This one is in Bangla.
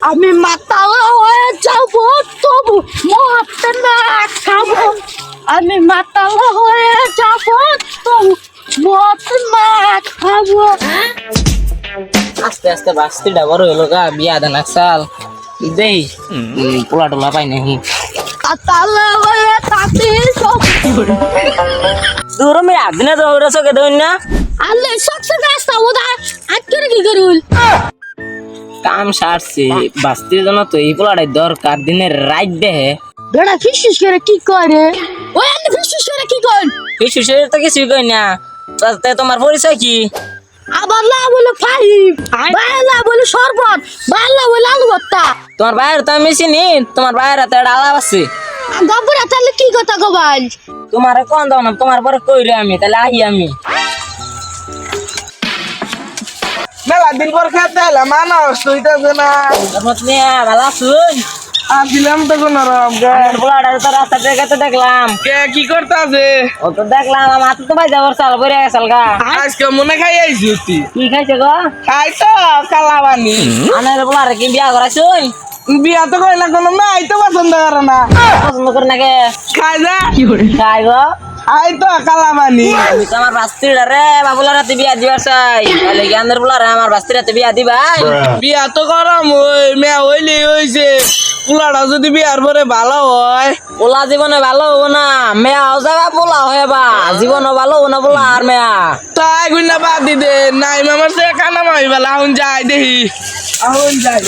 আমি মাতালা হয়ে যাব তবু মরতে না খাবো। আমি মাতালা হয়ে যাব তবু মরতে না খাবো। আস্তে আস্তে বাস্তিটা বড় হলো গা বিয়া দেন একসাল দেই পোলা টোলা পাই নাকি মাতালা হয়ে তাতে সব দূর মেয়ে আদিনে তো ওরা চোখে ধরুন না আলে সবসে রাস্তা ওদা আজকে কি করুল কাম সারছে বাস্তির জন্য তো এই পোলাটাই দরকার দিনের রাত দেহে বেড়া ফিসফিস করে কি করে ওই আলে ফিসফিস করে কি কর এই সুশের তো কিছুই কই না তাতে তোমার পরিচয় কি আবার লা বলে ফাইভ বালা বলে শরবত বালা বলে আলু ভর্তা তোমার বাইরে তো আমি চিনি তোমার বাইরে তো একটা আলাপ আছে গবরা তাহলে কি কথা কবাল তোমার কোন দাও না তোমার পরে কইরে আমি তাহলে আহি আমি মেলা দিন পর খেতে এলাম মানুষ হইতেছে না ভালো শুন আর দিলাম তো কোন পোলাটা তো রাস্তা দেখাতে দেখলাম কে কি করতে আছে ও তো দেখলাম আমার হাতে তো ভাই যাবার চাল পরে গেছাল গা আজকে মনে খাই আইছি তুই কি খাইছে গো খাই তো কালাবানি আনের পোলারে কি বিয়া করাইছুন বিয়া তো করে না কোনো মেয়ে তো পছন্দ করে না পছন্দ করে নাকি খাই যা খাই গো খাই তো কালাবানি আমি তো আমার বাস্তিটা রে বাবুলার হাতে বিয়া দিবার চাই তাহলে কি আনের পোলারে আমার বাস্তির হাতে বিয়া দিবাই বিয়া তো করাম ওই মেয়ে হইলে হইছে পোলাটা যদি বিয়ার পরে ভালো হয় পোলা জীবনে ভালো হবো না মেয়াও যাবা পোলা হয়ে বা জীবনও ভালো হবো না পোলা আর মেয়া তাই গুনা বাদ দি দে নাই মামার সে কানা মাই বেলা আহুন যাই দেখি আহুন যাই